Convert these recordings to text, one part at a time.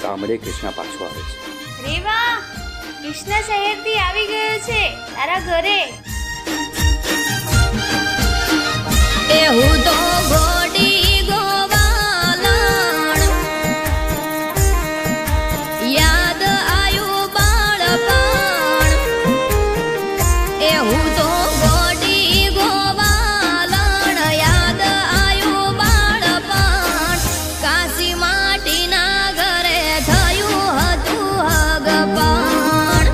ગામડે કૃષ્ણ પાછો આવે છે. રેવા, કૃષ્ણ શહેરથી આવી ગયો છે તારા ઘરે. એવું તો ગોડી ગોવાલણ યાદ આયું બાળપણ. એવું તો ગોડી ગોવાલણ યાદ આયું બાળપણ. કાશી માટીના ઘરે થયું હતું હગપણ.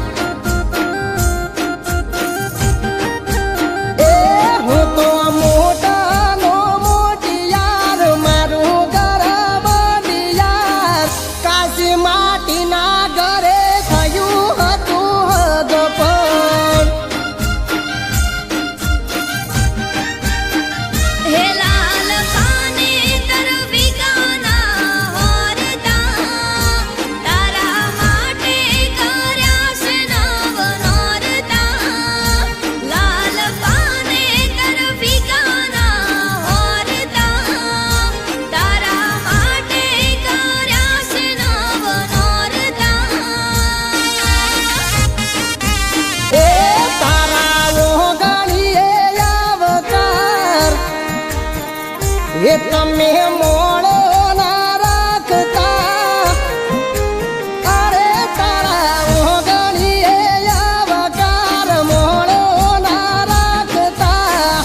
એ હું તો મોટાનો મોટિયાર મારું ઘર બનિયાર. કાશી માટીના ઘરે થયું હતું હગપણ. હે લાલ પાને તરફી ગાના હોરતા તારા માટે કર્યા છે નવ નોરતા. લાલ પાને તરફી ગાના હોરતા તારા માટે કર્યા છે નવ નોરતા. એ તારા ઓગણીએ અવતાર એ તમે મોડો ના રાખતા. અરે તારા ઓગણીએ અવતાર મોડો ના રાખતા.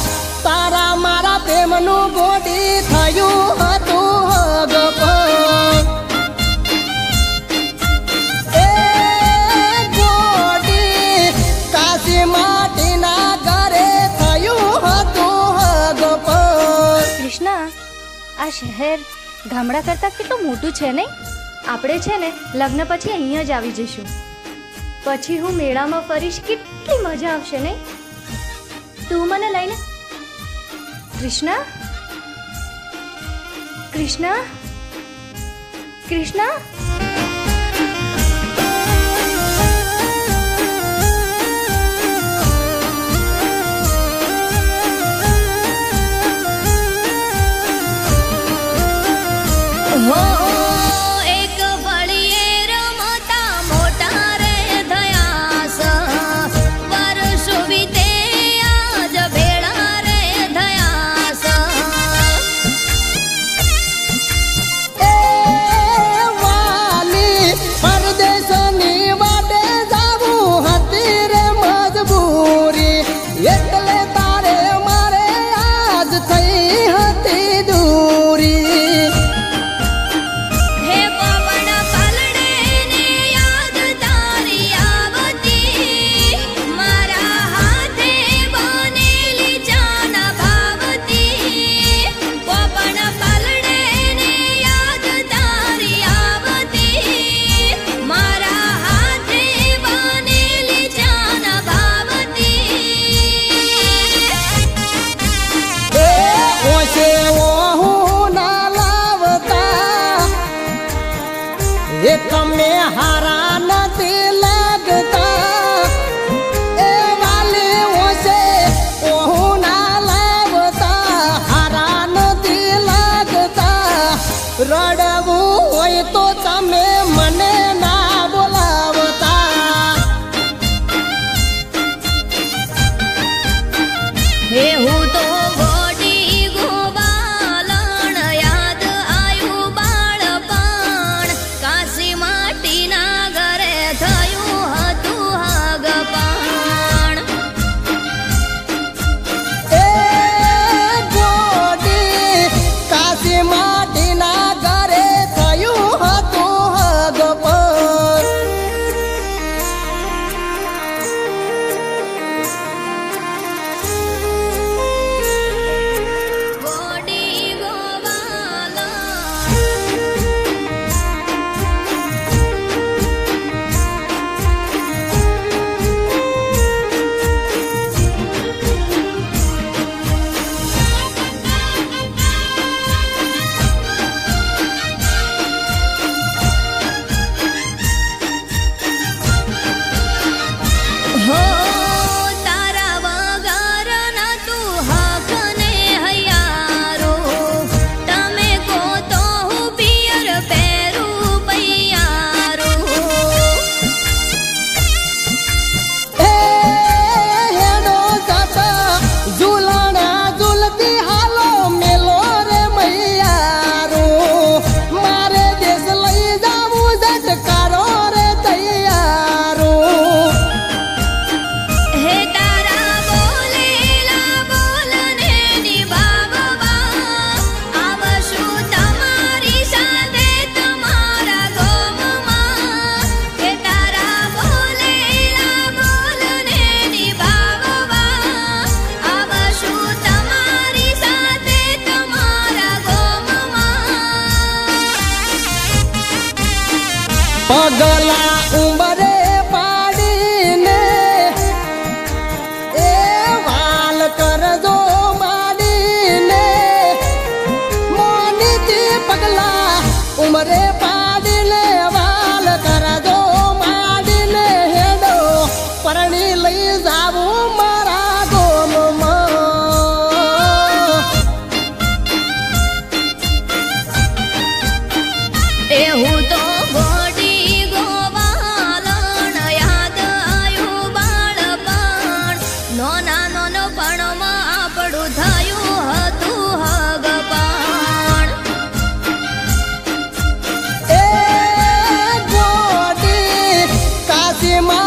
તારા મારા પ્રેમનું ગોડી થયું હતું હગપણ. એ ગોડી કાશી માટીના ઘરે થયું હતું હગપણ. કૃષ્ણ, આ શહેર ગામડા કરતાં કેટલું મોટું છે નહીં? આપણે છે ને લગ્ન પછી અહીંયા જ આવી જઈશું. પછી હું મેળામાં ફરીશ, કેટલી મજા આવશે નહીં? તું મને લઈને કૃષ્ણ, કૃષ્ણ, કૃષ્ણ. હો એક વળીએ રમતા મોટા રે ધયાસ. વર્ષો વીતે આજ ભેળા રે ધયાસ. એ વાલી પરદેશની વાટે જાવું હતી રે મજબૂરી. એટલે તારે મારે આજ થઈ હતી દૂરી. હે પવન પલડે ને યાદ તારી આવતી. મારા હાથે બનેલી જાના ભાવતી. પવન પલડે ને યાદ તારી આવતી. મારા હાથે બનેલી જાના ભાવતી. એ ઓછે ઓહું ના લાવતા. એ તમે હારા નથી લાગતા. એ વાલી ઓછે ઓહું ના લાવતા. હારા નથી લાગતા. રડવું હોય તો તમે મને ના બોલાવતા. હે હું તો ગોડી ગોવાલણ યાદ આયું બાળપણ. કાશી માટીના ઘરે પગલા ઉંબરે પાડીને એ વાલ કરજો માડીને મોનીથી પગલા ઉંમરે પાડીને વાલ કરજો માડીને હેડો પરણી લઈ જાવું મારા ગોમમાં એ હું તો ગોડી ગોવાલણ યાદ આયું બાળપણ નોના નોનો પણમાં આપણું થયું હતું હગપણ એ ગોડી કાશીમાં